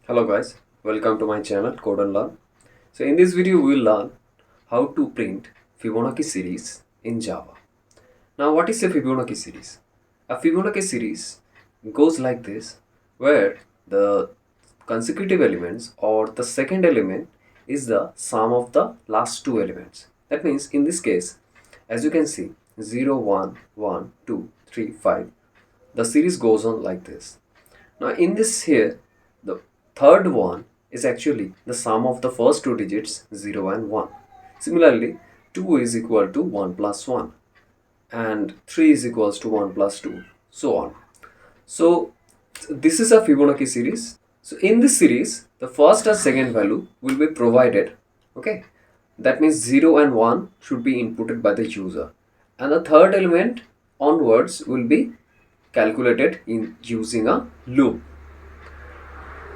Hello guys, welcome to my channel Code and Learn. So in this video we will learn how to print Fibonacci series in Java. Now what is a Fibonacci series? A Fibonacci series goes like this, where the consecutive elements or the second element is the sum of the last two elements. That means in this case, as you can see, 0, 1, 1, 2, 3, 5. The series goes on like this. Now in this here, the third one is actually the sum of the first two digits 0 and 1. Similarly, 2 is equal to 1 plus 1 and 3 is equals to 1 plus 2, so on. So this is a Fibonacci series. So in this series, the first and second value will be provided. Okay, that means 0 and 1 should be inputted by the user, and the third element onwards will be calculated in using a loop.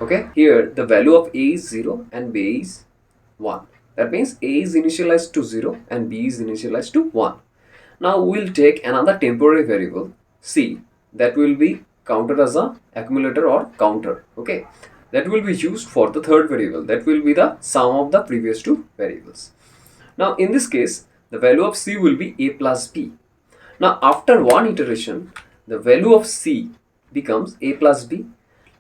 Okay, here the value of A is 0 and B is 1. That means A is initialized to 0 and B is initialized to 1. Now we'll take another temporary variable C that will be counted as a accumulator or counter. Okay, that will be used for the third variable, that will be the sum of the previous two variables. Now in this case, the value of C will be A plus B. Now after one iteration, the value of C becomes A plus B.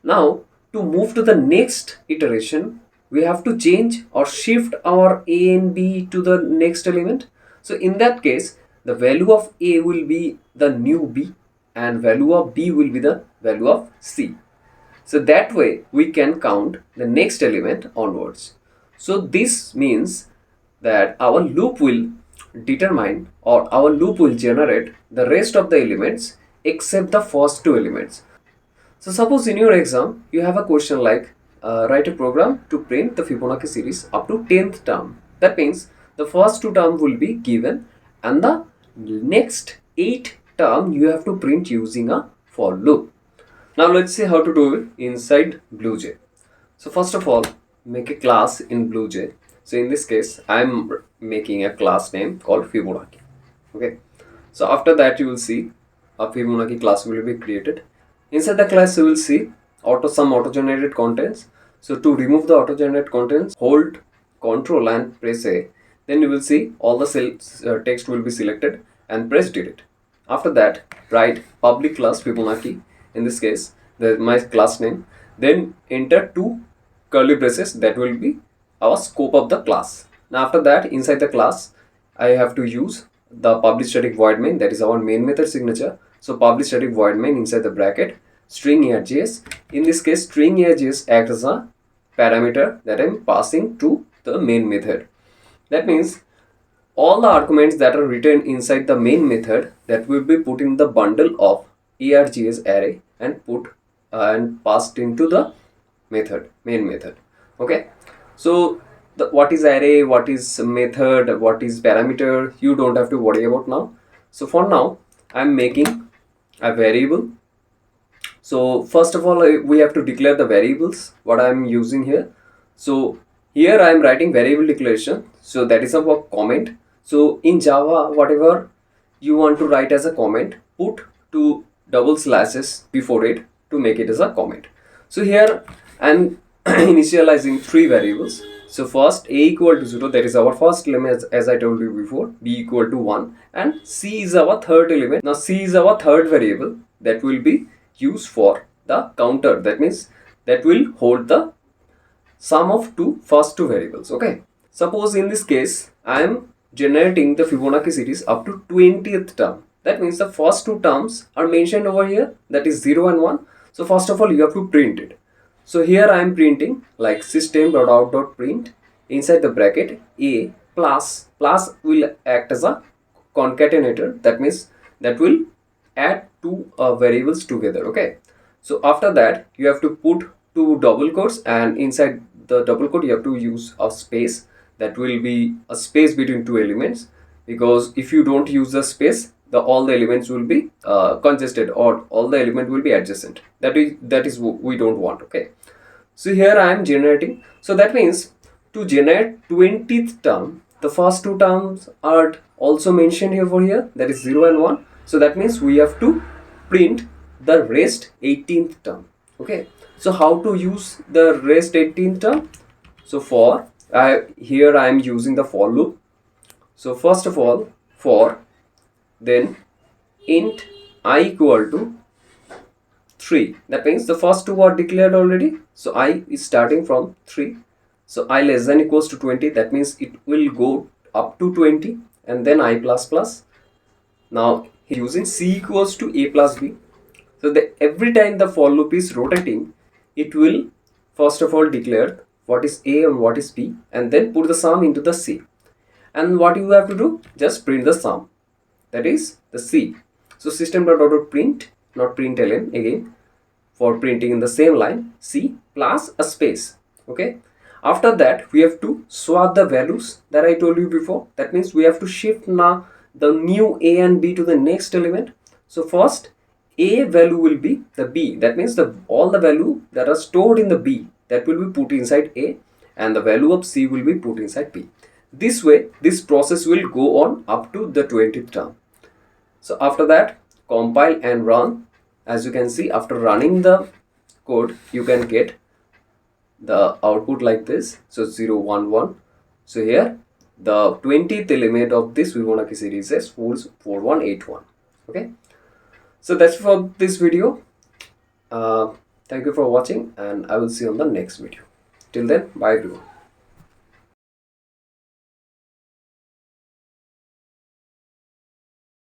Now to move to the next iteration, we have to change or shift our A and B to the next element. So in that case, the value of A will be the new B and value of B will be the value of C. So that way we can count the next element onwards. So this means that our loop will determine or our loop will generate the rest of the elements except the first two elements. So suppose in your exam you have a question like write a program to print the Fibonacci series up to 10th term. That means the first two terms will be given and the next 8 term you have to print using a for loop. Now let's see how to do it inside BlueJ. So first of all, make a class in BlueJ. So in this case, I'm making a class name called Fibonacci. Okay. So after that, you will see a Fibonacci class will be created. Inside the class, you will see some auto-generated contents. So to remove the auto-generated contents, hold Control and press A. Then you will see all the cells text will be selected and press delete. After that, write public class Fibonacci. In this case, my class name. Then enter two curly braces, that will be our scope of the class. Now after that, inside the class, I have to use the public static void main, that is our main method signature. So public static void main inside the bracket string args. In this case, string args acts as a parameter that I am passing to the main method. That means all the arguments that are written inside the main method, that will be put in the bundle of args array and put and passed into the main method. Okay, so what is array, what is method, what is parameter, you don't have to worry about now. So for now, I'm making a variable. So first of all, we have to declare the variables what I'm using here. So here I'm writing variable declaration, so that is a comment. So in Java, whatever you want to write as a comment, put two double slashes before it to make it as a comment. So here I'm initializing three variables. So first, a equal to 0, that is our first element as I told you before, b equal to 1, and c is our third element. Now c is our third variable that will be used for the counter, that means that will hold the sum of first two variables. Okay, suppose in this case I am generating the Fibonacci series up to 20th term. That means the first two terms are mentioned over here, that is 0 and 1. So first of all, you have to print it. So here I am printing like system.out.print inside the bracket a plus will act as a concatenator, that means that will add two variables together. Okay, so after that you have to put two double quotes, and inside the double quote you have to use a space, that will be a space between two elements, because if you don't use the space, all the elements will be congested or all the element will be adjacent. That is what we don't want. Okay, so here I am generating. So that means to generate 20th term, the first two terms are also mentioned over here, that is 0 and 1. So that means we have to print the rest 18th term. Okay, so how to use the rest 18th term? So here I am using the for loop. So first of all, for, then int I equal to 3. That means the first two are declared already. So I is starting from 3. So I less than equals to 20. That means it will go up to 20 and then I plus plus. Now using C equals to A plus B. So every time the for loop is rotating, it will first of all declare what is A and what is B and then put the sum into the C. And what you have to do? Just print the sum. That is the C. So system.out.print, not println again, for printing in the same line, C plus a space. Okay. After that, we have to swap the values that I told you before. That means we have to shift now the new A and B to the next element. So first, A value will be the B. That means all the value that are stored in the B, that will be put inside A, and the value of C will be put inside B. This way, this process will go on up to the 20th term. So after that, compile and run. As you can see, after running the code, you can get the output like this. So 0 1 1. So here the 20th element of this Fibonacci series is 4181. Okay, so that's for this video. Thank you for watching and I will see you on the next video. Till then, bye everyone.